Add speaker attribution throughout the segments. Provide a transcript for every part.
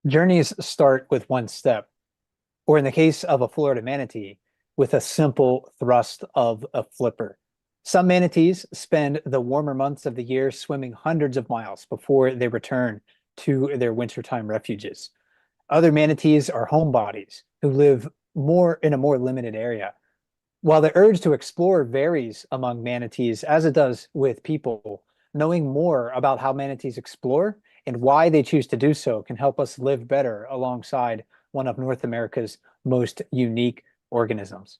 Speaker 1: Journeys start with one step, or in the case of a Florida manatee, with a simple thrust of a flipper. Some manatees spend the warmer months of the year swimming hundreds of miles before they return to their wintertime refuges. Other manatees are homebodies who live more in a more limited area. While the urge to explore varies among manatees, as it does with people, knowing more about how manatees explore and why they choose to do so can help us live better alongside one of North America's most unique organisms.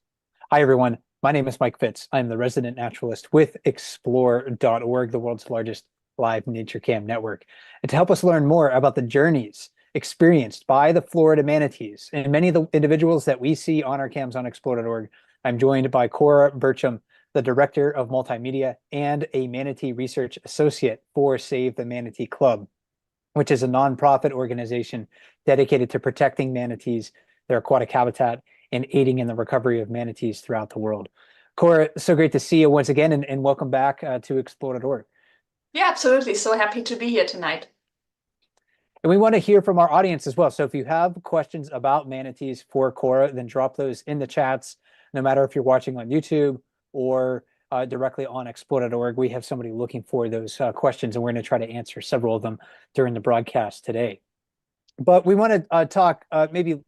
Speaker 1: Hi, everyone. My name is Mike Fitz. I'm the resident naturalist with explore.org, the world's largest live nature cam network. And to help us learn more about the journeys experienced by the Florida manatees and many of the individuals that we see on our cams on explore.org, I'm joined by Cora Burcham, the Director of Multimedia and a Manatee Research Associate for Save the Manatee Club, which is a nonprofit organization dedicated to protecting manatees, their aquatic habitat, and aiding in the recovery of manatees throughout the world. Cora, so great to see you once again, and welcome back to explore.org.
Speaker 2: Yeah, absolutely. So happy to be here tonight.
Speaker 1: And we want to hear from our audience as well. So if you have questions about manatees for Cora, then drop those in the chats, no matter if you're watching on YouTube or directly on explore.org. We have somebody looking for those questions, and we're going to try to answer several of them during the broadcast today. But we want to talk maybe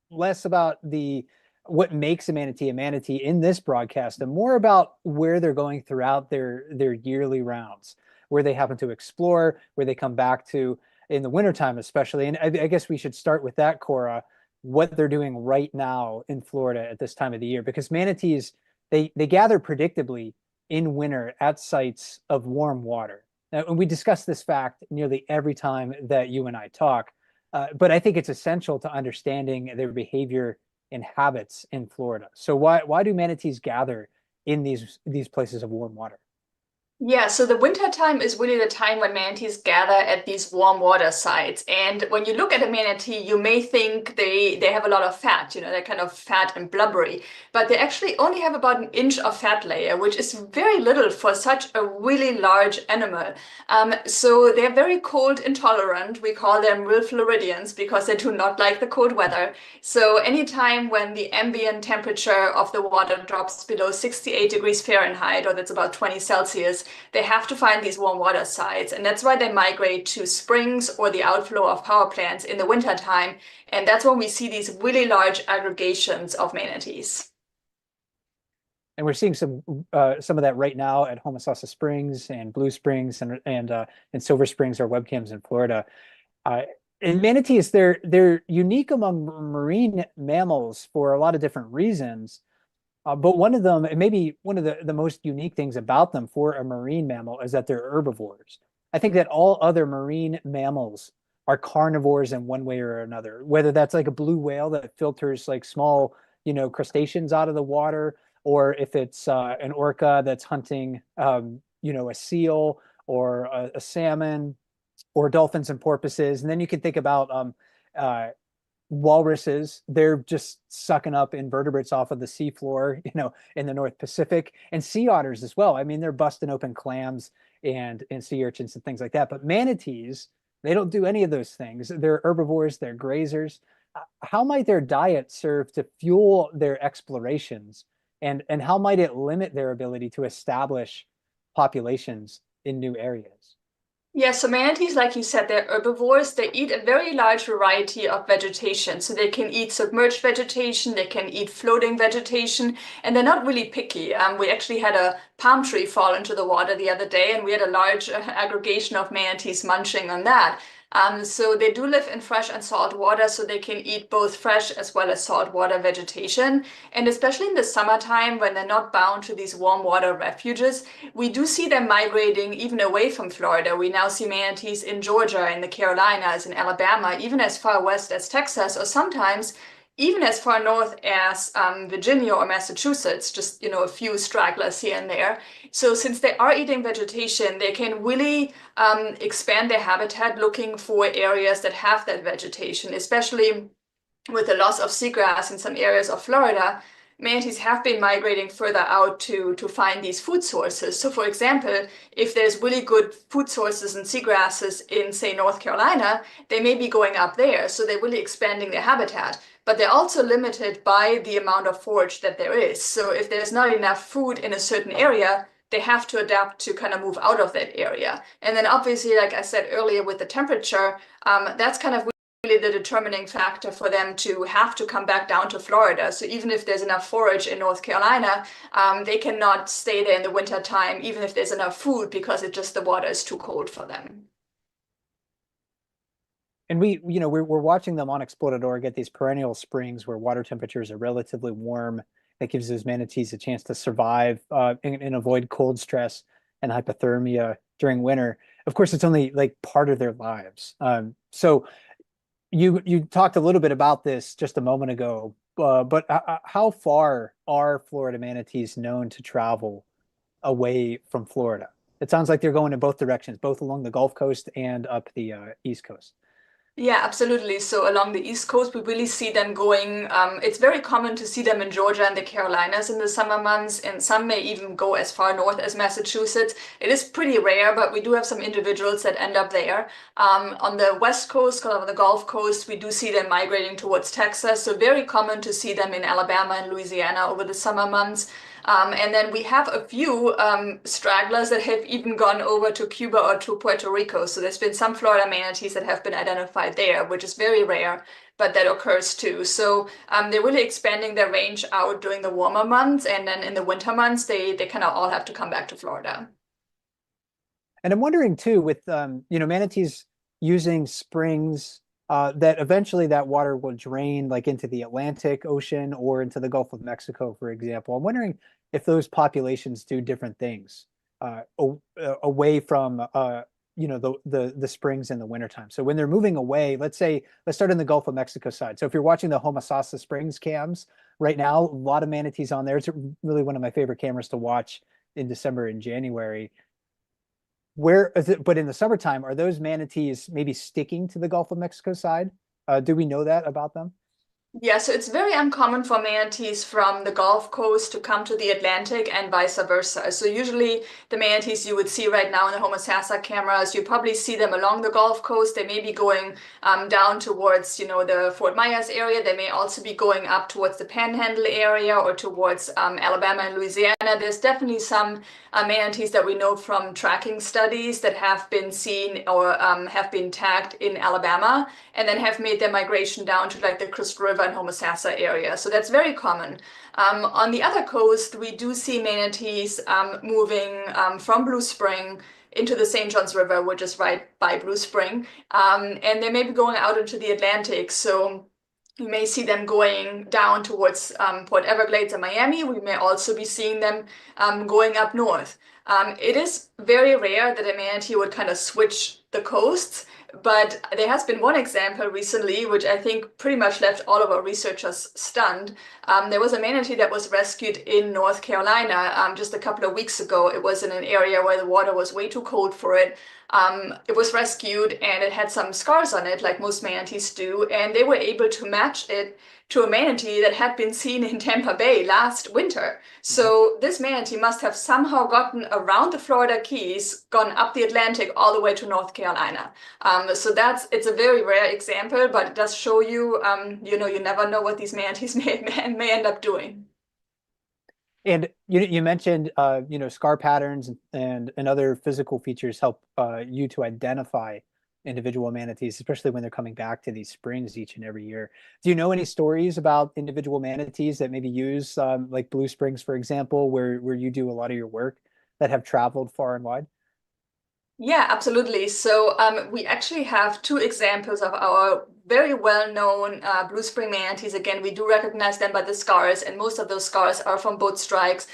Speaker 1: less about the what makes a manatee in this broadcast, and more about where they're going throughout their yearly rounds, where they happen to explore, where they come back to in the wintertime, especially. And I guess we should start with that, Cora, what they're doing right now in Florida at this time of the year, because manatees, they gather predictably in winter at sites of warm water. Now, and we discuss this fact nearly every time that you and I talk, but I think it's essential to understanding their behavior and habits in Florida. So why do manatees gather in these places of warm water?
Speaker 2: Yeah, so the winter time is really the time when manatees gather at these warm water sites. And when you look at a manatee, you may think they have a lot of fat, they're kind of fat and blubbery, but they actually only have about an inch of fat layer, which is very little for such a really large animal. So they're very cold intolerant. We call them real Floridians because they do not like the cold weather. So anytime when the ambient temperature of the water drops below 68 degrees Fahrenheit, or that's about 20 Celsius, they have to find these warm water sites. And that's why they migrate to springs or the outflow of power plants in the wintertime. And that's when we see these really large aggregations of manatees.
Speaker 1: And we're seeing some of that right now at Homosassa Springs and Blue Springs and Silver Springs, our webcams in Florida. Uh, and manatees, they're unique among marine mammals for a lot of different reasons. But one of them, and maybe one of the most unique things about them for a marine mammal, is that they're herbivores. I think that all other marine mammals are carnivores in one way or another, whether that's like a blue whale that filters like small, crustaceans out of the water, or if it's an orca that's hunting, a seal or a salmon, or dolphins and porpoises. And then you can think about uh, walruses. They're just sucking up invertebrates off of the seafloor, in the North Pacific, and sea otters as well. I mean, they're busting open clams and sea urchins and things like that. But manatees, they don't do any of those things. They're herbivores, they're grazers. How might their diet serve to fuel their explorations, and how might it limit their ability to establish populations in new areas?
Speaker 2: Yeah, so manatees, like you said, they're herbivores. They eat a very large variety of vegetation. So they can eat submerged vegetation, they can eat floating vegetation, and they're not really picky. We actually had a palm tree fall into the water the other day, and we had a large aggregation of manatees munching on that. So they do live in fresh and salt water, so they can eat both fresh as well as saltwater vegetation. And especially in the summertime, when they're not bound to these warm water refuges, we do see them migrating even away from Florida. We now see manatees in Georgia, in the Carolinas, in Alabama, even as far west as Texas, or sometimes even as far north as Virginia or Massachusetts, just a few stragglers here and there. So since they are eating vegetation, they can really expand their habitat looking for areas that have that vegetation, especially with the loss of seagrass in some areas of Florida. manatees have been migrating further out to find these food sources. So for example, if there's really good food sources and seagrasses in, say, North Carolina, they may be going up there. So they're really expanding their habitat. But they're also limited by the amount of forage that there is. So if there's not enough food in a certain area, they have to adapt to kind of move out of that area. And then obviously, like I said earlier, with the temperature, that's kind of really the determining factor for them to have to come back down to Florida. So even if there's enough forage in North Carolina, they cannot stay there in the winter time, even if there's enough food, because the water is too cold for them.
Speaker 1: And we're watching them on Explorador get these perennial springs where water temperatures are relatively warm. That gives those manatees a chance to survive and avoid cold stress and hypothermia during winter. Of course, it's only like part of their lives. So you talked a little bit about this just a moment ago, but how far are Florida manatees known to travel away from Florida? It sounds like they're going in both directions, both along the Gulf Coast and up the East Coast.
Speaker 2: Yeah, absolutely. So along the East Coast, we really see them going. It's very common to see them in Georgia and the Carolinas in the summer months, and some may even go as far north as Massachusetts. It is pretty rare, but we do have some individuals that end up there. On the West Coast, kind of on the Gulf Coast, we do see them migrating towards Texas. So very common to see them in Alabama and Louisiana over the summer months. And then we have a few stragglers that have even gone over to Cuba or to Puerto Rico. So there's been some Florida manatees that have been identified there, which is very rare, but that occurs too. So they're really expanding their range out during the warmer months. And then in the winter months, they kind of all have to come back to Florida.
Speaker 1: And I'm wondering too, with manatees using springs, that eventually that water will drain like into the Atlantic Ocean or into the Gulf of Mexico, for example. I'm wondering if those populations do different things away from the springs in the wintertime. So when they're moving away, let's start in the Gulf of Mexico side. So if you're watching the Homosassa Springs cams right now, a lot of manatees on there. It's really one of my favorite cameras to watch in December and January. Where is it? But in the summertime, are those manatees maybe sticking to the Gulf of Mexico side? Do we know that about them?
Speaker 2: Yeah, so it's very uncommon for manatees from the Gulf Coast to come to the Atlantic and vice versa. So usually the manatees you would see right now in the Homosassa cameras, you probably see them along the Gulf Coast. They may be going down towards, the Fort Myers area. They may also be going up towards the Panhandle area or towards Alabama and Louisiana. There's definitely some manatees that we know from tracking studies that have been seen or have been tagged in Alabama and then have made their migration down to like the Crystal River and Homosassa area. So that's very common. On the other coast, we do see manatees moving from Blue Spring into the St. Johns River, which is right by Blue Spring. And they may be going out into the Atlantic. So you may see them going down towards Port Everglades and Miami. We may also be seeing them going up north. It is very rare that a manatee would kind of switch the coasts. But there has been one example recently, which I think pretty much left all of our researchers stunned. There was a manatee that was rescued in North Carolina just a couple of weeks ago. It was in an area where the water was way too cold for it. It was rescued and it had some scars on it, like most manatees do, and they were able to match it to a manatee that had been seen in Tampa Bay last winter. So this manatee must have somehow gotten around the Florida Keys, gone up the Atlantic all the way to North Carolina. So it's a very rare example, but it does show you, you never know what these manatees may end up doing.
Speaker 1: And you mentioned scar patterns and other physical features help you to identify individual manatees, especially when they're coming back to these springs each and every year. Do you know any stories about individual manatees that maybe use like Blue Springs, for example, where you do a lot of your work that have traveled far and wide?
Speaker 2: Yeah, absolutely. So we actually have two examples of our very well-known blue spring manatees. Again, we do recognize them by the scars, and most of those scars are from boat strikes.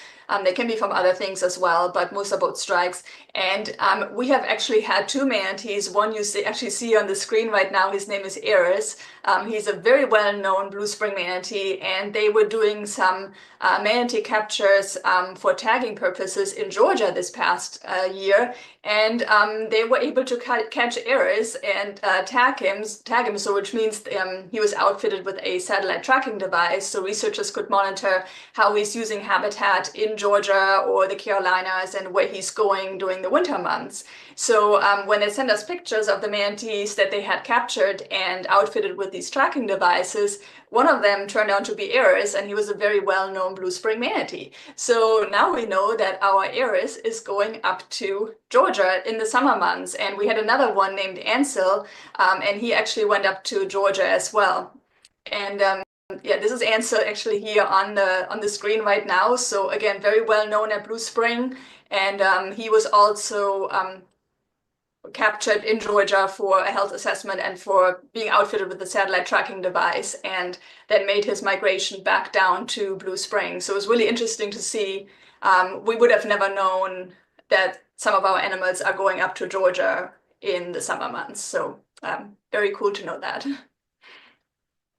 Speaker 2: They can be from other things as well, but most are boat strikes. And we have actually had two manatees. One you actually see on the screen right now, his name is Eris. He's a very well-known blue spring manatee, and they were doing some manatee captures for tagging purposes in Georgia this past year. And they were able to catch Eris and tag him. So we're which means he was outfitted with a satellite tracking device, so researchers could monitor how he's using habitat in Georgia or the Carolinas and where he's going during the winter months. So when they sent us pictures of the manatees that they had captured and outfitted with these tracking devices, one of them turned out to be Eris, and he was a very well-known blue spring manatee. So now we know that our Eris is going up to Georgia in the summer months, and we had another one named Ansel, and he actually went up to Georgia as well. And yeah, this is Ansel actually here on the screen right now. So again, very well known at Blue Spring, and he was also captured in Georgia for a health assessment and for being outfitted with the satellite tracking device, and then made his migration back down to Blue Spring. So it was really interesting to see. We would have never known that some of our animals are going up to Georgia in the summer months. So very cool to know that.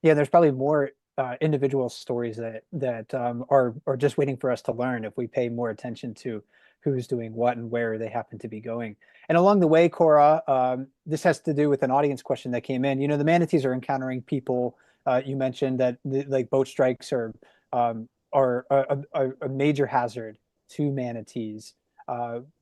Speaker 1: Yeah, there's probably more individual stories that are just waiting for us to learn if we pay more attention to who's doing what and where they happen to be going. And along the way, Cora, this has to do with an audience question that came in. You know, the manatees are encountering people. You mentioned that like boat strikes are a major hazard to manatees.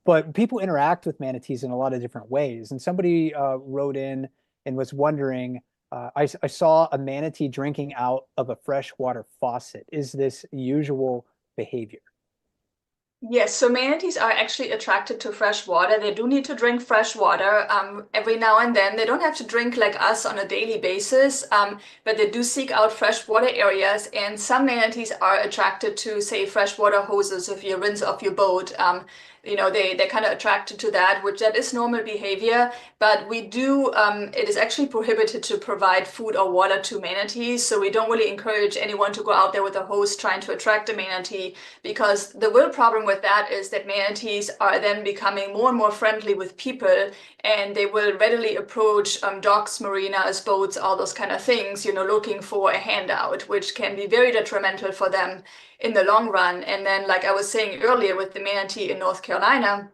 Speaker 1: But people interact with manatees in a lot of different ways. And somebody wrote in and was wondering, I saw a manatee drinking out of a freshwater faucet. Is this usual behavior?
Speaker 2: Yes, so manatees are actually attracted to fresh water. They do need to drink fresh water every now and then. They don't have to drink like us on a daily basis, but they do seek out freshwater areas. And some manatees are attracted to, say, freshwater hoses. If you rinse off your boat, you know, they're kind of attracted to that, which that is normal behavior. But we do, it is actually prohibited to provide food or water to manatees. So we don't really encourage anyone to go out there with a hose trying to attract a manatee, because the real problem with that is that manatees are then becoming more and more friendly with people, and they will readily approach docks, marinas, boats, all those kind of things, you know, looking for a handout, which can be very detrimental for them in the long run. And then, like I was saying earlier with the manatee in North Carolina,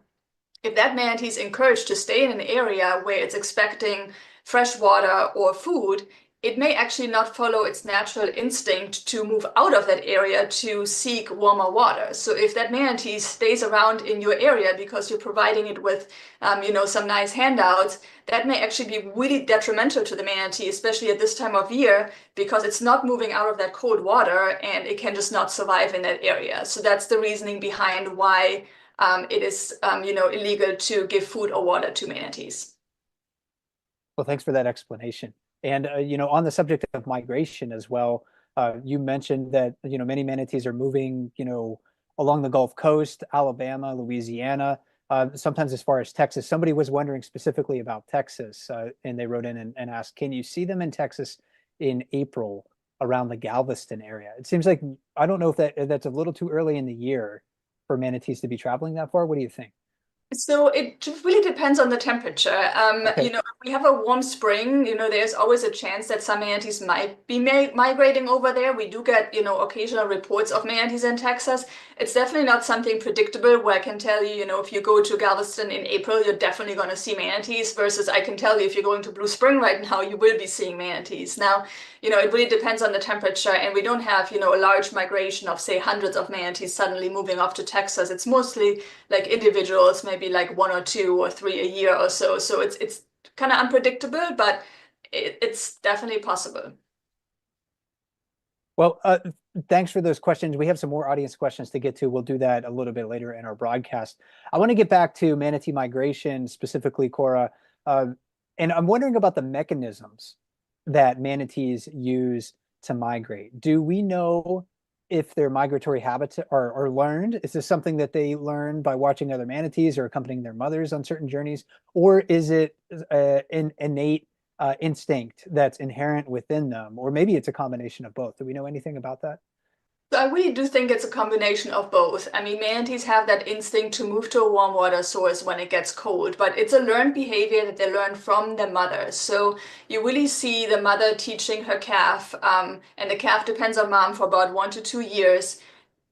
Speaker 2: if that manatee is encouraged to stay in an area where it's expecting fresh water or food, it may actually not follow its natural instinct to move out of that area to seek warmer water. So if that manatee stays around in your area because you're providing it with, you know, some nice handouts, that may actually be really detrimental to the manatee, especially at this time of year, because it's not moving out of that cold water and it can just not survive in that area. So that's the reasoning behind why it is, you know, illegal to give food or water to manatees.
Speaker 1: Well, thanks for that explanation. And you know, on the subject of migration as well, you mentioned that you know many manatees are moving, you know, along the Gulf Coast, Alabama, Louisiana, sometimes as far as Texas. Somebody was wondering specifically about Texas, and they wrote in and asked, "Can you see them in Texas in April around the Galveston area?" It seems like I don't know if that's a little too early in the year for manatees to be traveling that far. What do you think?
Speaker 2: So it really depends on the temperature.
Speaker 1: Okay.
Speaker 2: You know, if we have a warm spring, you know, there's always a chance that some manatees might be migrating over there. We do get, you know, occasional reports of manatees in Texas. It's definitely not something predictable where I can tell you, you know, if you go to Galveston in April, you're definitely going to see manatees, versus I can tell you if you're going to Blue Spring right now, you will be seeing manatees. Now, you know, it really depends on the temperature, and we don't have, you know, a large migration of, say, hundreds of manatees suddenly moving off to Texas. It's mostly like individuals, maybe like one or two or three a year or so. So it's kind of unpredictable, but it's definitely possible.
Speaker 1: Well, thanks for those questions. We have some more audience questions to get to. We'll do that a little bit later in our broadcast. I want to get back to manatee migration specifically, Cora. And I'm wondering about the mechanisms that manatees use to migrate. Do we know if their migratory habits are learned? Is this something that they learn by watching other manatees or accompanying their mothers on certain journeys? Or is it an innate instinct that's inherent within them? Or maybe it's a combination of both. Do we know anything about that?
Speaker 2: So I really do think it's a combination of both. I mean, manatees have that instinct to move to a warm water source when it gets cold, but it's a learned behavior that they learn from their mother. So you really see the mother teaching her calf, and the calf depends on mom for about 1 to 2 years,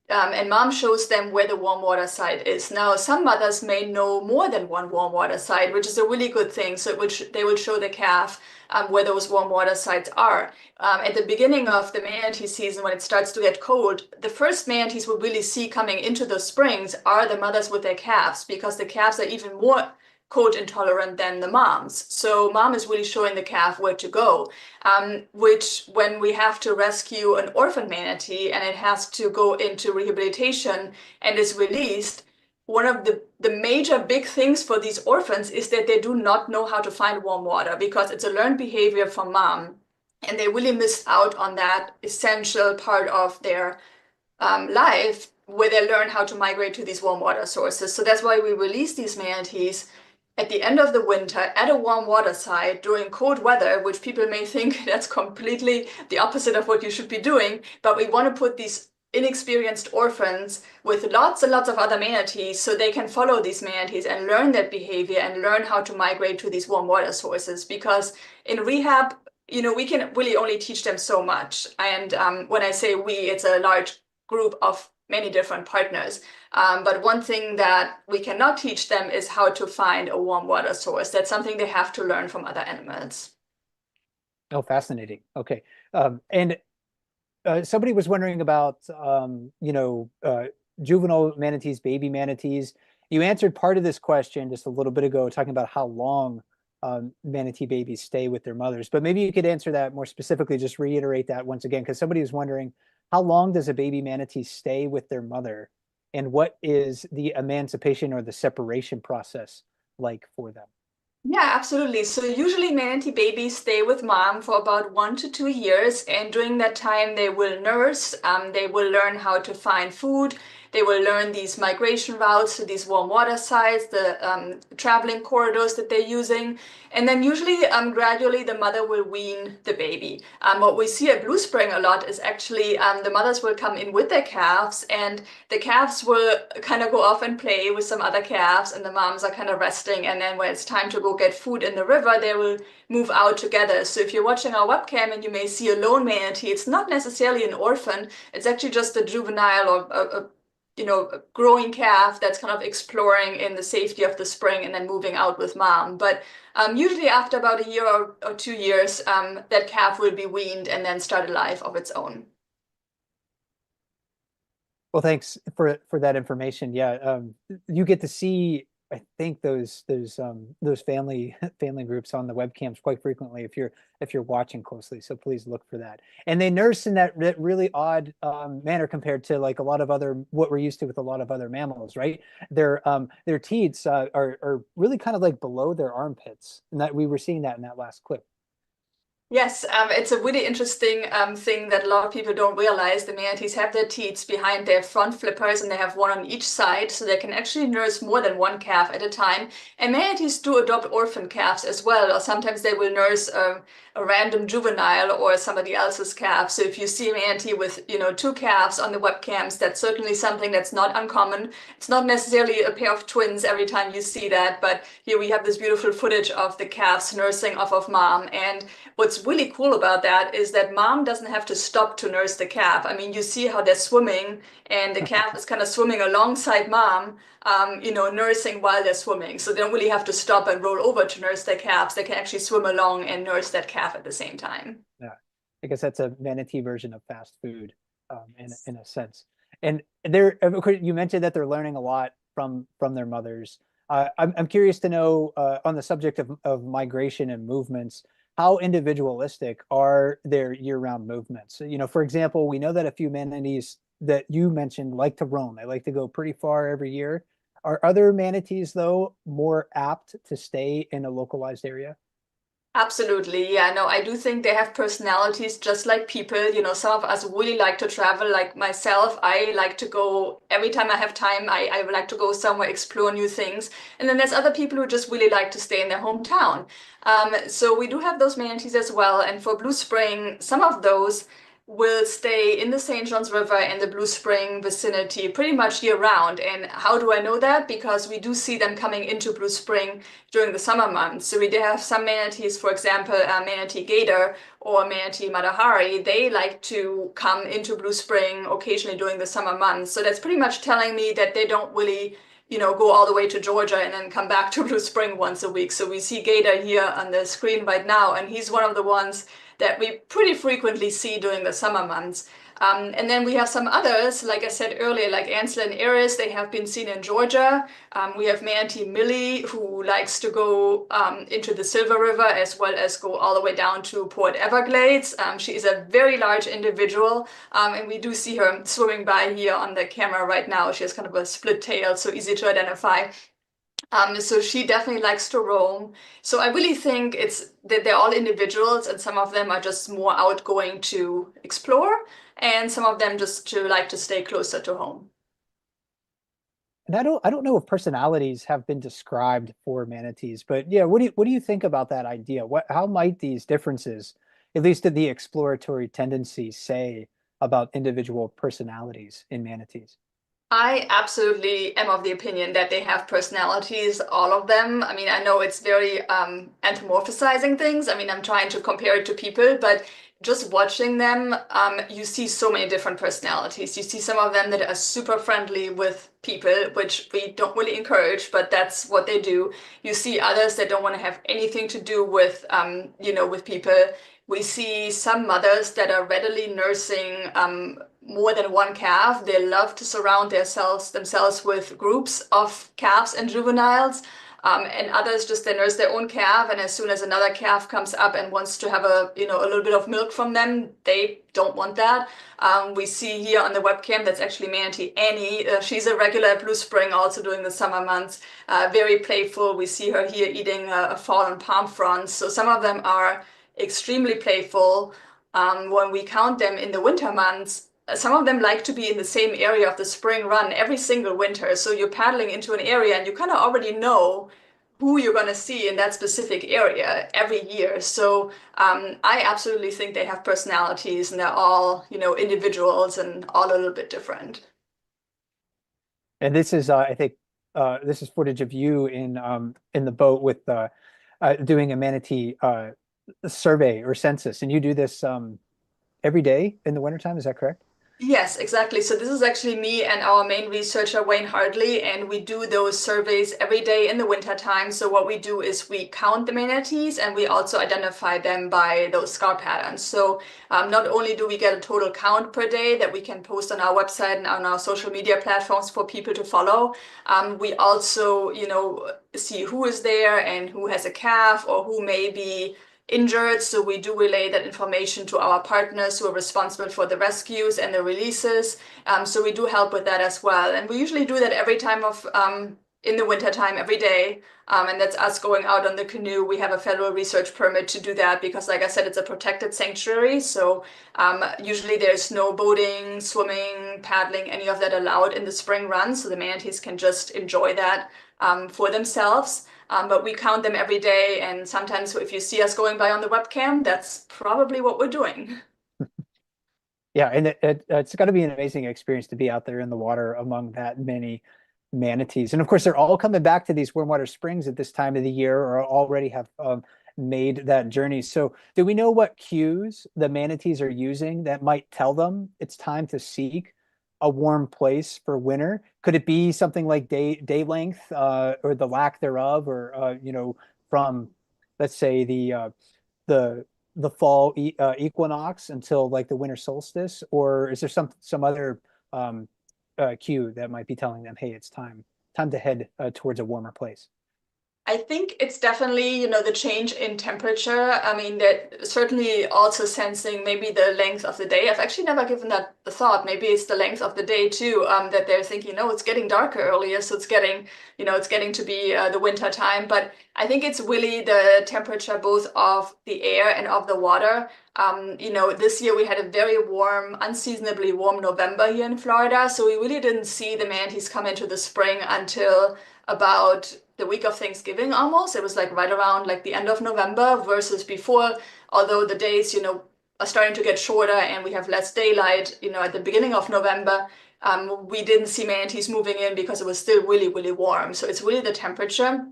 Speaker 2: and mom shows them where the warm water site is. Now, some mothers may know more than one warm water site, which is a really good thing. So they will show the calf where those warm water sites are. At the beginning of the manatee season, when it starts to get cold, the first manatees we'll really see coming into the springs are the mothers with their calves, because the calves are even more cold intolerant than the moms. So mom is really showing the calf where to go, which when we have to rescue an orphan manatee and it has to go into rehabilitation and is released, one of the major big things for these orphans is that they do not know how to find warm water, because it's a learned behavior from mom. And they really miss out on that essential part of their life, where they learn how to migrate to these warm water sources. So that's why we release these manatees at the end of the winter at a warm water site during cold weather, which people may think that's completely the opposite of what you should be doing. But we want to put these inexperienced orphans with lots and lots of other manatees so they can follow these manatees and learn that behavior and learn how to migrate to these warm water sources. Because in rehab, we can really only teach them so much. And when I say we, it's a large group of many different partners. But one thing that we cannot teach them is how to find a warm water source. That's something they have to learn from other animals.
Speaker 1: Oh, fascinating. Okay. And somebody was wondering about, juvenile manatees, baby manatees. You answered part of this question just a little bit ago, talking about how long manatee babies stay with their mothers. But maybe you could answer that more specifically, just reiterate that once again, because somebody was wondering, how long does a baby manatee stay with their mother? And what is the emancipation or the separation process like for them?
Speaker 2: Yeah, absolutely. So usually manatee babies stay with mom for about 1 to 2 years, and during that time they will nurse. They will learn how to find food. They will learn these migration routes to these warm water sites, the traveling corridors that they're using, and then usually gradually the mother will wean the baby. What we see at Blue Spring a lot is actually the mothers will come in with their calves, and the calves will kind of go off and play with some other calves, and the moms are kind of resting. And then when it's time to go get food in the river, they will move out together. So if you're watching our webcam and you may see a lone manatee, it's not necessarily an orphan. It's actually just a juvenile or a growing calf that's kind of exploring in the safety of the spring and then moving out with mom. But usually after about a year or 2 years, that calf will be weaned and then start a life of its own.
Speaker 1: Well, thanks for that information. Yeah, you get to see, I think those family groups on the webcams quite frequently if you're watching closely. So please look for that. And they nurse in that really odd manner compared to like a lot of other what we're used to with a lot of other mammals, right? Their teats are really kind of like below their armpits, and that we were seeing that in that last clip.
Speaker 2: Yes, it's a really interesting thing that a lot of people don't realize. The manatees have their teats behind their front flippers, and they have one on each side, so they can actually nurse more than one calf at a time. And manatees do adopt orphan calves as well, or sometimes they will nurse a random juvenile or somebody else's calf. So if you see a manatee with, two calves on the webcams, that's certainly something that's not uncommon. It's not necessarily a pair of twins every time you see that, but here we have this beautiful footage of the calves nursing off of mom. And what's really cool about that is that mom doesn't have to stop to nurse the calf. I mean, you see how they're swimming, and the calf is kind of swimming alongside mom, nursing while they're swimming. So they don't really have to stop and roll over to nurse their calves. They can actually swim along and nurse that calf at the same time.
Speaker 1: Yeah, I guess that's a manatee version of fast food, in a sense. And of course, you mentioned that they're learning a lot from their mothers. I'm curious to know on the subject of migration and movements, how individualistic are their year-round movements? For example, we know that a few manatees that you mentioned like to roam. They like to go pretty far every year. Are other manatees, though, more apt to stay in a localized area?
Speaker 2: Absolutely. Yeah, no, I do think they have personalities just like people. Some of us really like to travel, like myself. I like to go every time I have time. I would like to go somewhere, explore new things. And then there's other people who just really like to stay in their hometown. So we do have those manatees as well. And for Blue Spring, some of those will stay in the St. Johns River and the Blue Spring vicinity pretty much year round. And how do I know that? Because we do see them coming into Blue Spring during the summer months. So we do have some manatees, for example, manatee gator or manatee matahari. They like to come into Blue Spring occasionally during the summer months. So that's pretty much telling me that they don't really go all the way to Georgia and then come back to Blue Spring once a week. So we see Gator here on the screen right now, and he's one of the ones that we pretty frequently see during the summer months. And then we have some others, like I said earlier, like Ansel and Eris, they have been seen in Georgia. We have Manatee Millie, who likes to go into the Silver River as well as go all the way down to Port Everglades. She is a very large individual, and we do see her swimming by here on the camera right now. She has kind of a split tail, so easy to identify. So she definitely likes to roam. So I really think it's that they're all individuals, and some of them are just more outgoing to explore, and some of them just to like to stay closer to home.
Speaker 1: And I don't know if personalities have been described for manatees, but yeah, what do you think about that idea? How might these differences, at least in the exploratory tendencies, say about individual personalities in manatees?
Speaker 2: I absolutely am of the opinion that they have personalities, all of them. I mean, I know it's very anthropomorphizing things. I mean, I'm trying to compare it to people, but just watching them, you see so many different personalities. You see some of them that are super friendly with people, which we don't really encourage, but that's what they do. You see others that don't want to have anything to do with, with people. We see some mothers that are readily nursing more than one calf. They love to surround themselves with groups of calves and juveniles. And others just they nurse their own calf, and as soon as another calf comes up and wants to have a little bit of milk from them, they don't want that. We see here on the webcam that's actually Manatee Annie. She's a regular at Blue Spring also during the summer months. Very playful. We see her here eating a fallen palm frond. So some of them are extremely playful. When we count them in the winter months, some of them like to be in the same area of the spring run every single winter. So you're paddling into an area and you kind of already know who you're going to see in that specific area every year. So I absolutely think they have personalities and they're all, individuals and all a little bit different.
Speaker 1: And this is, I think, this is footage of you in the boat with doing a manatee survey or census, and you do this every day in the wintertime. Is that correct?
Speaker 2: Yes, exactly. So this is actually me and our main researcher, Wayne Hardley, and we do those surveys every day in the winter time. So what we do is we count the manatees and we also identify them by those scar patterns. So not only do we get a total count per day that we can post on our website and on our social media platforms for people to follow, we also, see who is there and who has a calf or who may be injured. So we do relay that information to our partners who are responsible for the rescues and the releases. So we do help with that as well. And we usually do that every time of in the winter time every day. And that's us going out on the canoe. We have a federal research permit to do that because, like I said, it's a protected sanctuary. So usually there's no boating, swimming, paddling, any of that allowed in the spring run. So the manatees can just enjoy that for themselves. But we count them every day, and sometimes if you see us going by on the webcam, that's probably what we're doing.
Speaker 1: Yeah, and it's got to be an amazing experience to be out there in the water among that many manatees. And of course, they're all coming back to these warm water springs at this time of the year or already have made that journey. So, do we know what cues the manatees are using that might tell them it's time to seek a warm place for winter? Could it be something like day length or the lack thereof, or from let's say the the fall equinox until like the winter solstice, or is there some other cue that might be telling them, hey, it's time to head towards a warmer place?
Speaker 2: I think it's definitely, the change in temperature. I mean, that certainly also sensing maybe the length of the day. I've actually never given that a thought. Maybe it's the length of the day too, that they're thinking, no, it's getting darker earlier, so it's getting to be the winter time. But I think it's really the temperature both of the air and of the water. This year we had a very warm, unseasonably warm November here in Florida, so we really didn't see the manatees come into the spring until about the week of Thanksgiving almost. It was like right around like the end of November versus before, although the days, are starting to get shorter and we have less daylight, at the beginning of November, we didn't see manatees moving in because it was still really, really warm. So it's really the temperature,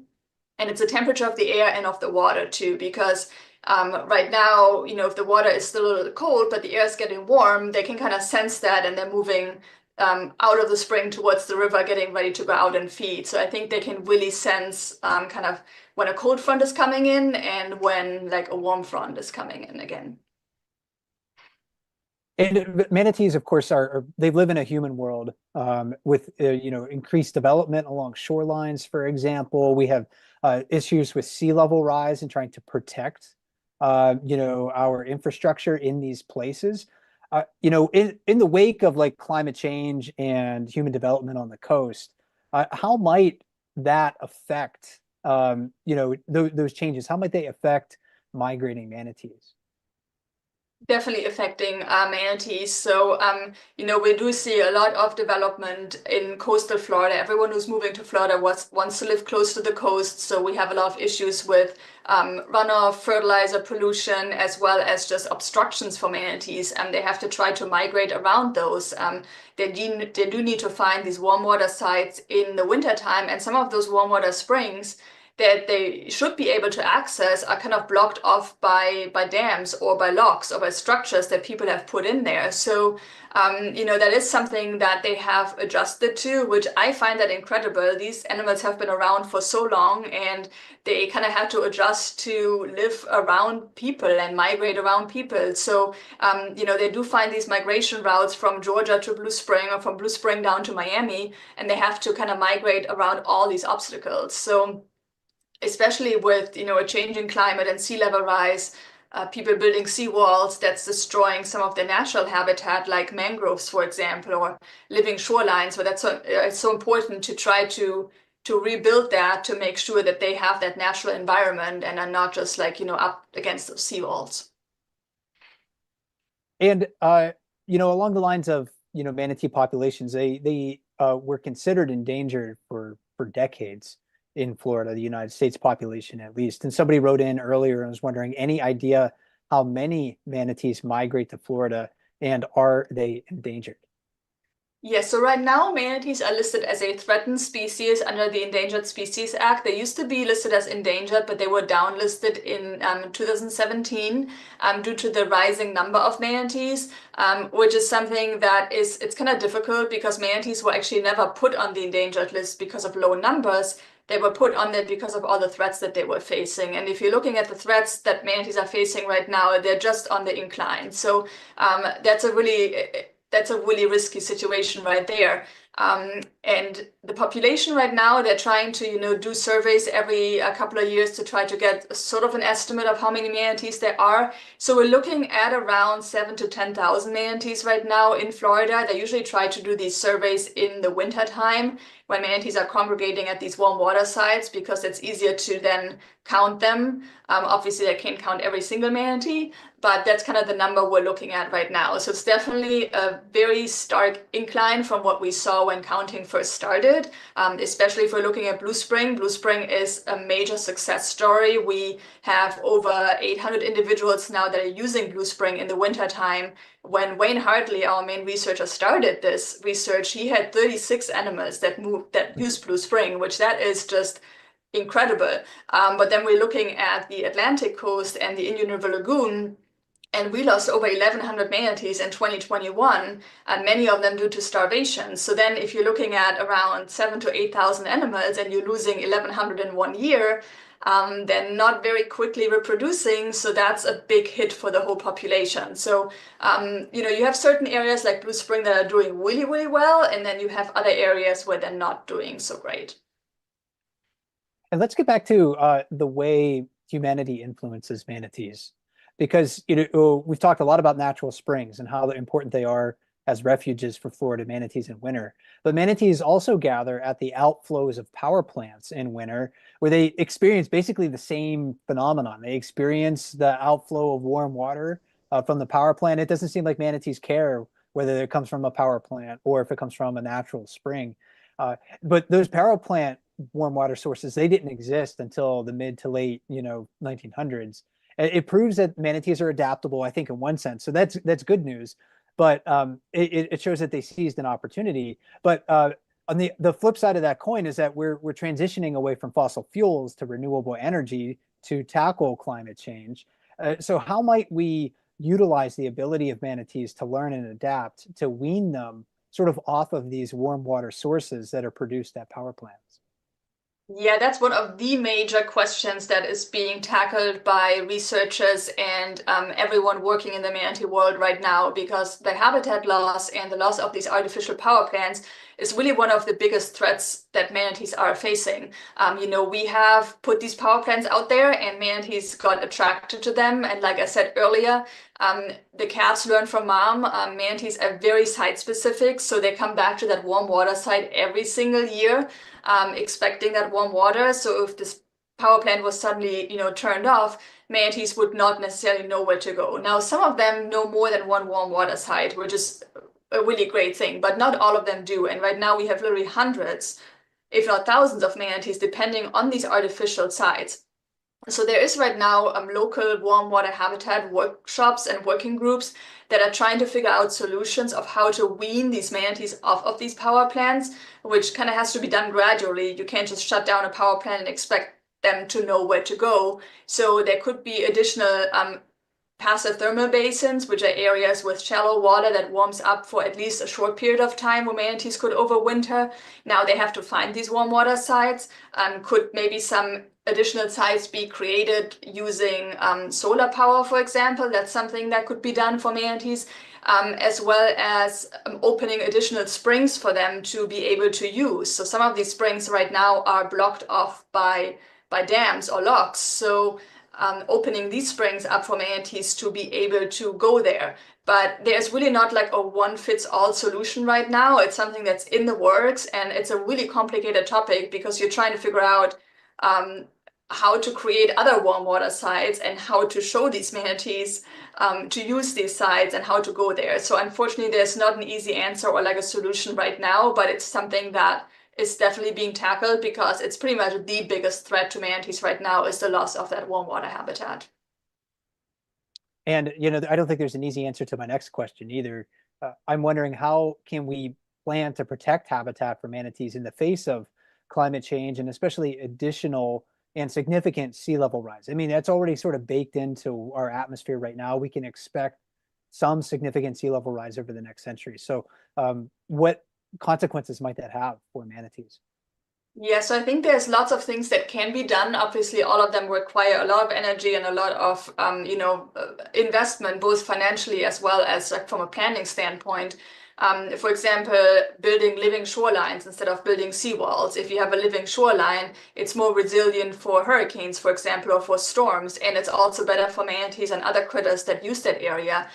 Speaker 2: and it's the temperature of the air and of the water too, because right now, if the water is still a little cold, but the air is getting warm, they can kind of sense that and they're moving out of the spring towards the river, getting ready to go out and feed. So I think they can really sense kind of when a cold front is coming in and when like a warm front is coming in again.
Speaker 1: And manatees, of course, they live in a human world with increased development along shorelines. For example, we have issues with sea level rise and trying to protect our infrastructure in these places. In the wake of like climate change and human development on the coast, how might that affect those changes? How might they affect migrating manatees?
Speaker 2: Definitely affecting manatees. So, we do see a lot of development in coastal Florida. Everyone who's moving to Florida wants to live close to the coast. So we have a lot of issues with runoff, fertilizer pollution, as well as just obstructions for manatees. And they have to try to migrate around those. They do need to find these warm water sites in the wintertime, and some of those warm water springs that they should be able to access are kind of blocked off by dams or by locks or by structures that people have put in there. So, that is something that they have adjusted to, which I find that incredible. These animals have been around for so long and they kind of had to adjust to live around people and migrate around people. So, they do find these migration routes from Georgia to Blue Spring or from Blue Spring down to Miami, and they have to kind of migrate around all these obstacles. So, especially with a changing climate and sea level rise, people building seawalls that's destroying some of their natural habitat, like mangroves, for example, or living shorelines. So it's so important to try to rebuild that to make sure that they have that natural environment and are not just like up against those seawalls.
Speaker 1: And along the lines of manatee populations, they were considered endangered for decades in Florida, the United States population at least. And somebody wrote in earlier and was wondering, any idea how many manatees migrate to Florida and are they endangered?
Speaker 2: Yes, so right now manatees are listed as a threatened species under the Endangered Species Act. They used to be listed as endangered, but they were downlisted in 2017 due to the rising number of manatees, which is something that it's kind of difficult because manatees were actually never put on the endangered list because of low numbers. They were put on there because of all the threats that they were facing. And if you're looking at the threats that manatees are facing right now, they're just on the incline. So that's a really risky situation right there. And the population right now, they're trying to, do surveys every couple of years to try to get sort of an estimate of how many manatees there are. So we're looking at around 7 to 10,000 manatees right now in Florida. They usually try to do these surveys in the winter time when manatees are congregating at these warm water sites because it's easier to then count them. Obviously, they can't count every single manatee, but that's kind of the number we're looking at right now. So it's definitely a very stark incline from what we saw when counting first started, especially if we're looking at Blue Spring. Blue Spring is a major success story. We have over 800 individuals now that are using Blue Spring in the wintertime. When Wayne Hartley, our main researcher, started this research, he had 36 animals that used Blue Spring, which that is just incredible. But then we're looking at the Atlantic coast and the Indian River Lagoon, and we lost over 1,100 manatees in 2021, and many of them due to starvation. So then if you're looking at around 7 to 8,000 animals and you're losing 1,100 in 1 year, they're not very quickly reproducing. So that's a big hit for the whole population. So, you have certain areas like Blue Spring that are doing really, really well, and then you have other areas where they're not doing so great.
Speaker 1: And let's get back to the way humanity influences manatees, because we've talked a lot about natural springs and how important they are as refuges for Florida manatees in winter. But manatees also gather at the outflows of power plants in winter, where they experience basically the same phenomenon. They experience the outflow of warm water from the power plant. It doesn't seem like manatees care whether it comes from a power plant or if it comes from a natural spring. But those power plant warm water sources, they didn't exist until the mid to late 1900s, It proves that manatees are adaptable, I think, in one sense. So that's good news. But it shows that they seized an opportunity. But on the flip side of that coin is that we're transitioning away from fossil fuels to renewable energy to tackle climate change. So how might we utilize the ability of manatees to learn and adapt to wean them sort of off of these warm water sources that are produced at power plants?
Speaker 2: Yeah, that's one of the major questions that is being tackled by researchers and everyone working in the manatee world right now, because the habitat loss and the loss of these artificial power plants is really one of the biggest threats that manatees are facing. We have put these power plants out there and manatees got attracted to them. And like I said earlier, the cats learn from mom. Manatees are very site specific, so they come back to that warm water site every single year, expecting that warm water. So if this power plant was suddenly, turned off, manatees would not necessarily know where to go. Now, some of them know more than one warm water site, which is a really great thing, but not all of them do. And right now we have literally hundreds, if not thousands of manatees, depending on these artificial sites. So there is right now local warm water habitat workshops and working groups that are trying to figure out solutions of how to wean these manatees off of these power plants, which kind of has to be done gradually. You can't just shut down a power plant and expect them to know where to go. So there could be additional passive thermal basins, which are areas with shallow water that warms up for at least a short period of time where manatees could overwinter. Now they have to find these warm water sites. Could maybe some additional sites be created using solar power, for example? That's something that could be done for manatees, as well as opening additional springs for them to be able to use. So some of these springs right now are blocked off by dams or locks. So opening these springs up for manatees to be able to go there. But there's really not like a one-fits-all solution right now. It's something that's in the works, and it's a really complicated topic because you're trying to figure out how to create other warm water sites and how to show these manatees to use these sites and how to go there. So unfortunately, there's not an easy answer or like a solution right now, but it's something that is definitely being tackled because it's pretty much the biggest threat to manatees right now is the loss of that warm water habitat.
Speaker 1: And I don't think there's an easy answer to my next question either. I'm wondering, how can we plan to protect habitat for manatees in the face of climate change and especially additional and significant sea level rise? I mean, that's already sort of baked into our atmosphere right now. We can expect some significant sea level rise over the next century. So, what consequences might that have for manatees?
Speaker 2: Yeah, so I think there's lots of things that can be done. Obviously, all of them require a lot of energy and a lot of, investment, both financially as well as like from a planning standpoint. For example, building living shorelines instead of building seawalls. If you have a living shoreline, it's more resilient for hurricanes, for example, or for storms, and it's also better for manatees and other critters that use that area.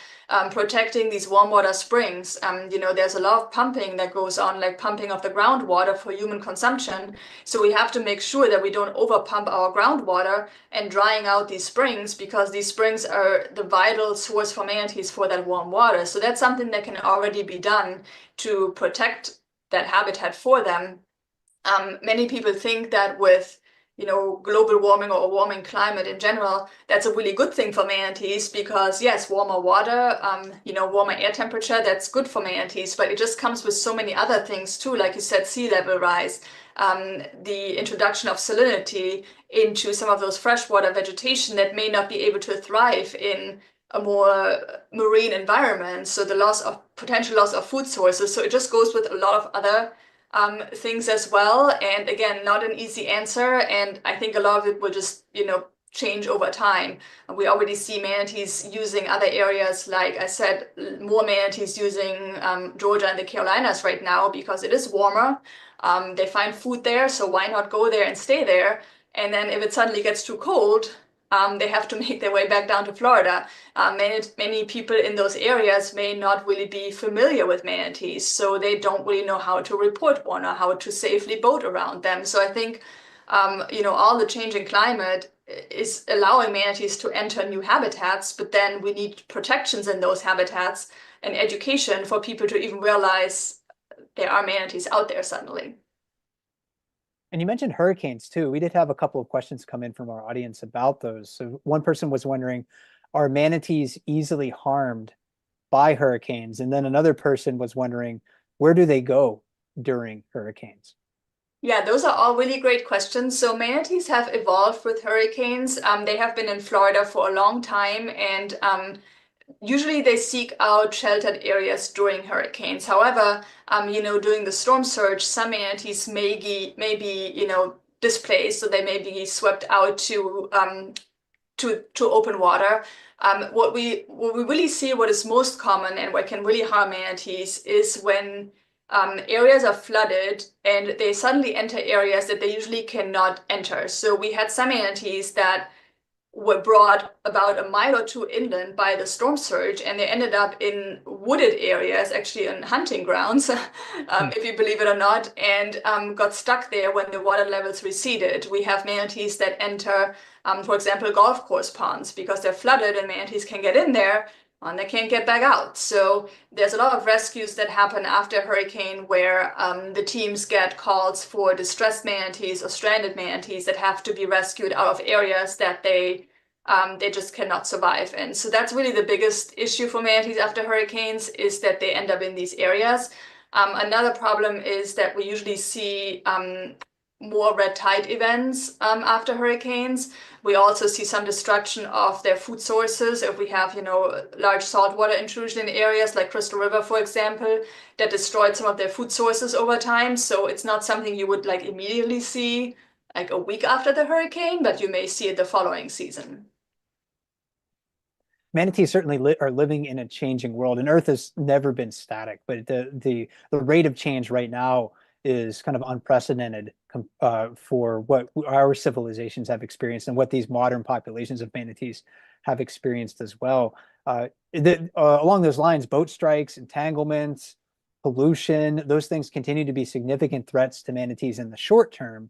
Speaker 2: Protecting these warm water springs. There's a lot of pumping that goes on, like pumping of the groundwater for human consumption. So we have to make sure that we don't overpump our groundwater and drying out these springs because these springs are the vital source for manatees for that warm water. So that's something that can already be done to protect that habitat for them. Many people think that with global warming or a warming climate in general, that's a really good thing for manatees because yes, warmer water, warmer air temperature, that's good for manatees, but it just comes with so many other things too, like you said, sea level rise, the introduction of salinity into some of those freshwater vegetation that may not be able to thrive in a more marine environment. So the potential loss of food sources. So it just goes with a lot of other things as well. And again, not an easy answer. And I think a lot of it will just, change over time. We already see manatees using other areas, like I said, more manatees using Georgia and the Carolinas right now because it is warmer. They find food there, so why not go there and stay there? And then if it suddenly gets too cold, they have to make their way back down to Florida. Many people in those areas may not really be familiar with manatees, so they don't really know how to report one or how to safely boat around them. So I think, all the changing climate is allowing manatees to enter new habitats, but then we need protections in those habitats and education for people to even realize there are manatees out there suddenly.
Speaker 1: And you mentioned hurricanes too. We did have a couple of questions come in from our audience about those. So one person was wondering, are manatees easily harmed by hurricanes? And then another person was wondering, where do they go during hurricanes?
Speaker 2: Yeah, those are all really great questions. So manatees have evolved with hurricanes. They have been in Florida for a long time, and usually they seek out sheltered areas during hurricanes. However, during the storm surge, some manatees may be, displaced, so they may be swept out to open water. What we really see, what is most common and what can really harm manatees is when areas are flooded and they suddenly enter areas that they usually cannot enter. So we had some manatees that were brought about a mile or two inland by the storm surge, and they ended up in wooded areas, actually in hunting grounds,
Speaker 1: Hmm.
Speaker 2: if you believe it or not, and got stuck there when the water levels receded. We have manatees that enter, for example, golf course ponds because they're flooded, and manatees can get in there and they can't get back out. So there's a lot of rescues that happen after a hurricane where the teams get calls for distressed manatees or stranded manatees that have to be rescued out of areas that they just cannot survive. And so that's really the biggest issue for manatees after hurricanes is that they end up in these areas. Another problem is that we usually see more red tide events after hurricanes. We also see some destruction of their food sources. If we have, large saltwater intrusion in areas like Crystal River, for example, that destroyed some of their food sources over time. So it's not something you would like immediately see like a week after the hurricane, but you may see it the following season.
Speaker 1: Manatees certainly are living in a changing world, and Earth has never been static. But the rate of change right now is kind of unprecedented for what our civilizations have experienced and what these modern populations of manatees have experienced as well. Along those lines, boat strikes, entanglements, pollution, those things continue to be significant threats to manatees in the short term.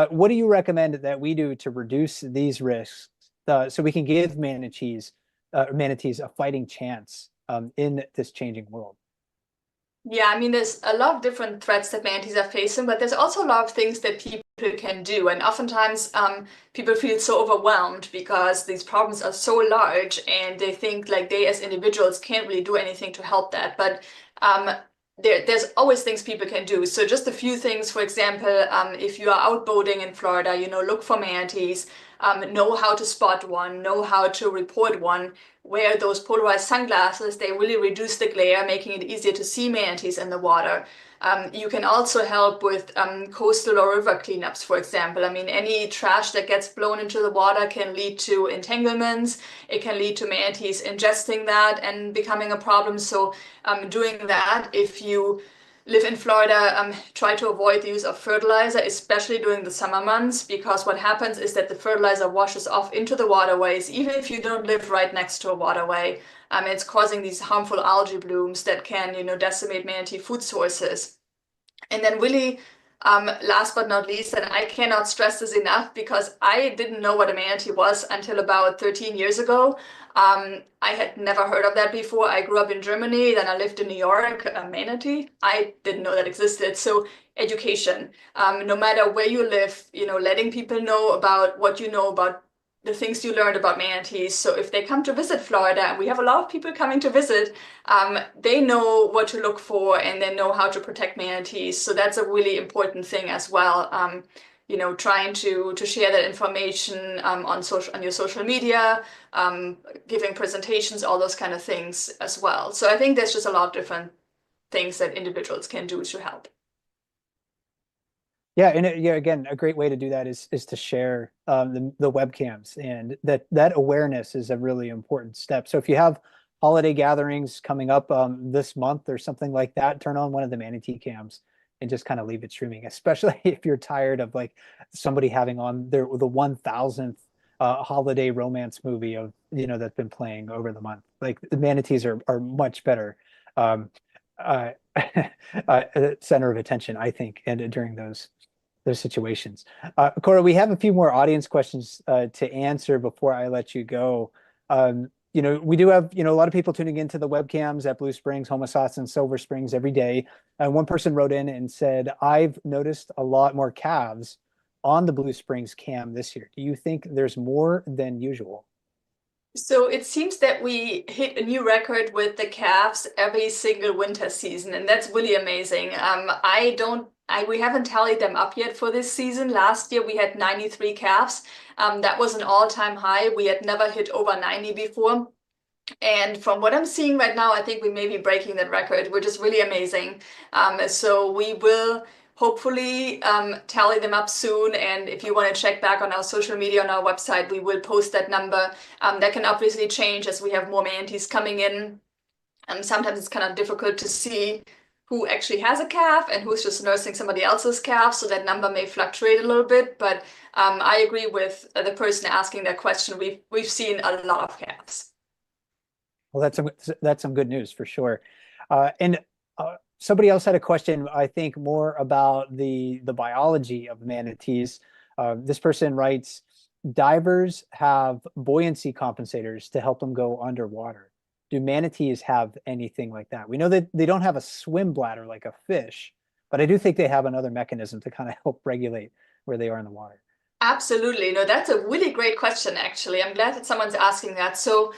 Speaker 1: What do you recommend that we do to reduce these risks so we can give manatees a fighting chance in this changing world?
Speaker 2: Yeah, I mean, there's a lot of different threats that manatees are facing, but there's also a lot of things that people can do. And oftentimes, people feel so overwhelmed because these problems are so large and they think like they as individuals can't really do anything to help that. But um, there's always things people can do. So just a few things, for example, if you are out boating in Florida, look for manatees, know how to spot one, know how to report one, wear those polarized sunglasses. They really reduce the glare, making it easier to see manatees in the water. You can also help with coastal or river cleanups, for example. I mean, any trash that gets blown into the water can lead to entanglements. It can lead to manatees ingesting that and becoming a problem. So, doing that, if you live in Florida, try to avoid the use of fertilizer, especially during the summer months, because what happens is that the fertilizer washes off into the waterways, even if you don't live right next to a waterway. It's causing these harmful algae blooms that can, decimate manatee food sources. And then really, last but not least, and I cannot stress this enough because I didn't know what a manatee was until about 13 years ago. I had never heard of that before. I grew up in Germany, then I lived in New York. A manatee, I didn't know that existed. So education, no matter where you live, letting people know about what you know about the things you learned about manatees. So if they come to visit Florida, and we have a lot of people coming to visit, they know what to look for and they know how to protect manatees. So that's a really important thing as well. Trying to share that information on your social media, giving presentations, all those kind of things as well. So I think there's just a lot of different things that individuals can do to help.
Speaker 1: Yeah, and yeah, again, a great way to do that is to share the webcams, and that awareness is a really important step. So if you have holiday gatherings coming up this month or something like that, turn on one of the manatee cams and just kind of leave it streaming, especially if you're tired of like somebody having on the 1000th holiday romance movie of that's been playing over the month. Like the manatees are much better uh, center of attention, I think, and during those situations. Cora, we have a few more audience questions to answer before I let you go. we do have, a lot of people tuning into the webcams at Blue Springs, Homosassa, and Silver Springs every day. And one person wrote in and said, I've noticed a lot more calves on the Blue Springs cam this year. Do you think there's more than usual?
Speaker 2: So it seems that we hit a new record with the calves every single winter season, and that's really amazing. We haven't tallied them up yet for this season. Last year we had 93 calves. That was an all-time high. We had never hit over 90 before. And from what I'm seeing right now, I think we may be breaking that record, which is really amazing. So we will hopefully tally them up soon. And if you want to check back on our social media, on our website, we will post that number. That can obviously change as we have more manatees coming in. Sometimes it's kind of difficult to see who actually has a calf and who's just nursing somebody else's calf. So that number may fluctuate a little bit. But I agree with the person asking that question. We've seen a lot of calves.
Speaker 1: Well, that's some good news for sure. And somebody else had a question, I think, more about the biology of manatees. This person writes, divers have buoyancy compensators to help them go underwater. Do manatees have anything like that? We know that they don't have a swim bladder like a fish, but I do think they have another mechanism to kind of help regulate where they are in the water.
Speaker 2: Absolutely. No, that's a really great question, actually. I'm glad that someone's asking that. So,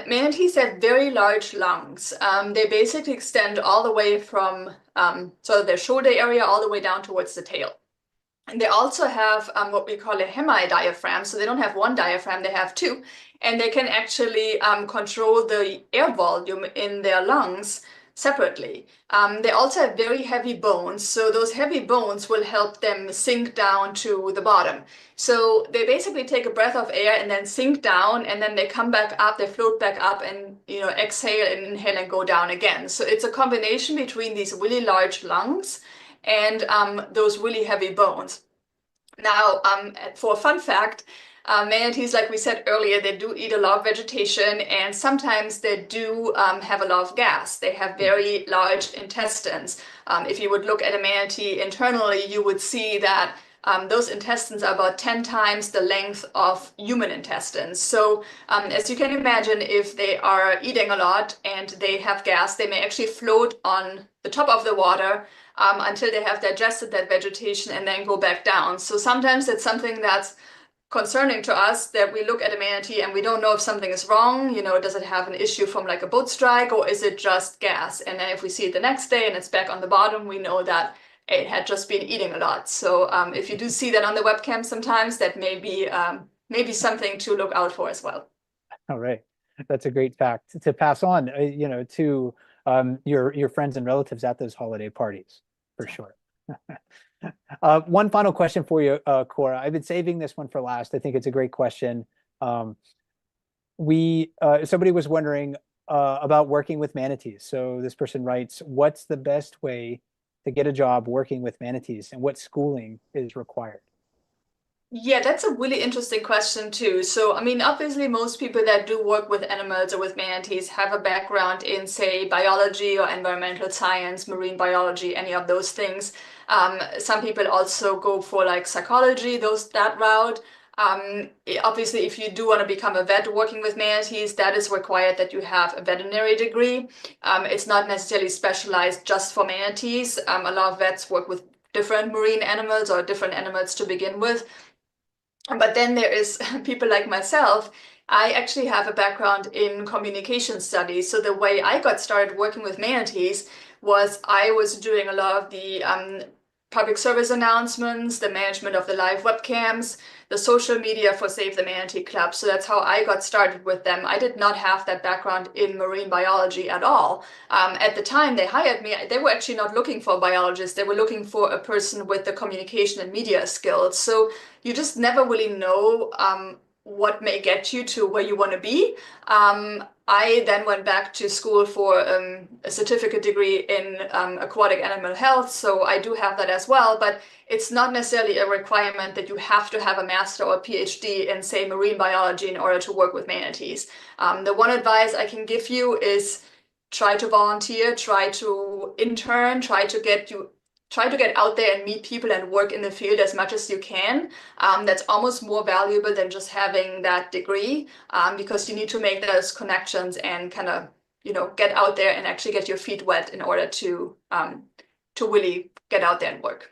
Speaker 2: manatees have very large lungs. They basically extend all the way from their shoulder area all the way down towards the tail. And they also have what we call a hemidiaphragm. So they don't have one diaphragm, they have two. And they can actually control the air volume in their lungs separately. They also have very heavy bones. So those heavy bones will help them sink down to the bottom. So they basically take a breath of air and then sink down, and then they come back up, they float back up and exhale and inhale and go down again. So it's a combination between these really large lungs and those really heavy bones. Now, for a fun fact, manatees, like we said earlier, they do eat a lot of vegetation, and sometimes they do have a lot of gas. They have very large intestines. If you would look at a manatee internally, you would see that those intestines are about 10 times the length of human intestines. So as you can imagine, if they are eating a lot and they have gas, they may actually float on the top of the water until they have digested that vegetation and then go back down. So sometimes it's something that's concerning to us, that we look at a manatee and we don't know if something is wrong. Does it have an issue from like a boat strike, or is it just gas? And then if we see it the next day and it's back on the bottom, we know that it had just been eating a lot. So if you do see that on the webcam sometimes, that may be something to look out for as well.
Speaker 1: All right. That's a great fact to pass on, to your friends and relatives at those holiday parties, for sure. One final question for you, Cora. I've been saving this one for last. I think it's a great question. Somebody was wondering about working with manatees. So this person writes, what's the best way to get a job working with manatees, and what schooling is required?
Speaker 2: Yeah, that's a really interesting question too. So, I mean, obviously most people that do work with animals or with manatees have a background in, say, biology or environmental science, marine biology, any of those things. Some people also go for like psychology, that route. Obviously, if you do want to become a vet working with manatees, that is required that you have a veterinary degree. It's not necessarily specialized just for manatees. A lot of vets work with different marine animals or different animals to begin with. But then there is people like myself. I actually have a background in communication studies. So the way I got started working with manatees was I was doing a lot of the public service announcements, the management of the live webcams, the social media for Save the Manatee Club. So that's how I got started with them. I did not have that background in marine biology at all. At the time they hired me, they were actually not looking for a biologist. They were looking for a person with the communication and media skills. So you just never really know what may get you to where you want to be. I then went back to school for a certificate degree in aquatic animal health, so I do have that as well, but it's not necessarily a requirement that you have to have a master or a PhD in, say, marine biology in order to work with manatees. The one advice I can give you is try to volunteer, try to intern, try to get you try to get out there and meet people and work in the field as much as you can. That's almost more valuable than just having that degree, because you need to make those connections and kind of, get out there and actually get your feet wet in order to really get out there and work.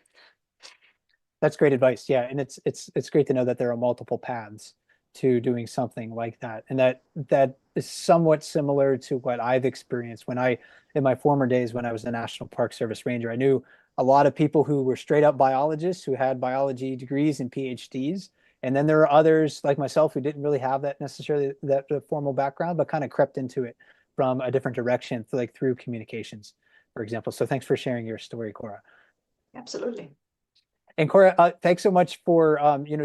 Speaker 1: That's great advice. Yeah, and it's great to know that there are multiple paths to doing something like that, and that is somewhat similar to what I've experienced when in my former days when I was a National Park Service ranger. I knew a lot of people who were straight up biologists who had biology degrees and PhDs, and then there are others like myself who didn't really have that necessarily that formal background, but kind of crept into it from a different direction, like through communications, for example. So thanks for sharing your story, Cora.
Speaker 2: Absolutely.
Speaker 1: And Cora, thanks so much for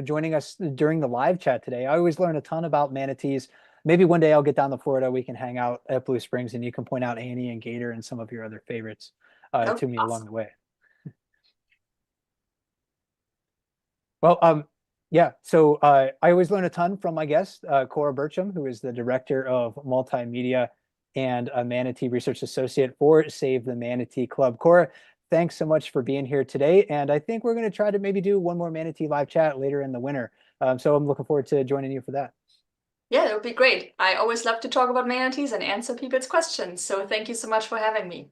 Speaker 1: joining us during the live chat today. I always learn a ton about manatees. Maybe one day I'll get down to Florida. We can hang out at Blue Springs, and you can point out Annie and Gator and some of your other favorites to me along the way. Well, yeah. So I always learn a ton from my guest, Cora Burcham, who is the director of multimedia and a Manatee Research Associate for Save the Manatee Club. Cora, thanks so much for being here today. And I think we're going to try to maybe do one more Manatee live chat later in the winter. So I'm looking forward to joining you for that.
Speaker 2: Yeah, that would be great. I always love to talk about manatees and answer people's questions. So thank you so much for having me.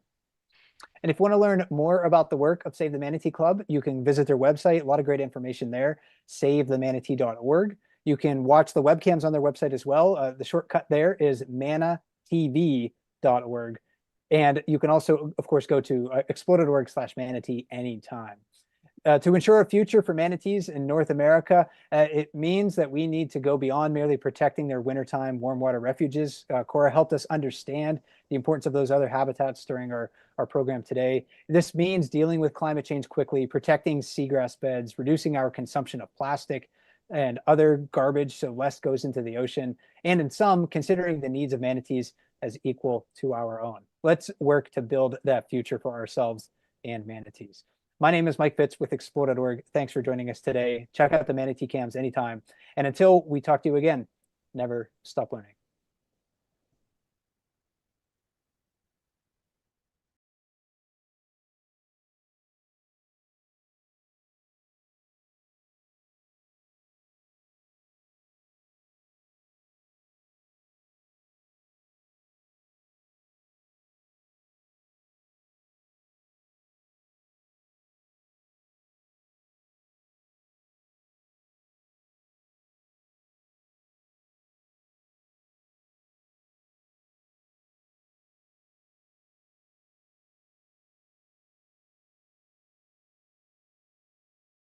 Speaker 1: And if you want to learn more about the work of Save the Manatee Club, you can visit their website. A lot of great information there, savethemanatee.org. You can watch the webcams on their website as well. The shortcut there is manatv.org. And you can also, of course, go to explode.org/manatee anytime. To ensure a future for manatees in North America, it means that we need to go beyond merely protecting their wintertime warm water refuges. Cora helped us understand the importance of those other habitats during our program today. This means dealing with climate change quickly, protecting seagrass beds, reducing our consumption of plastic and other garbage so less goes into the ocean, and in some, considering the needs of manatees as equal to our own. Let's work to build that future for ourselves and manatees. My name is Mike Fitz with Explore.org. Thanks for joining us today. Check out the Manatee cams anytime. And until we talk to you again, never stop learning.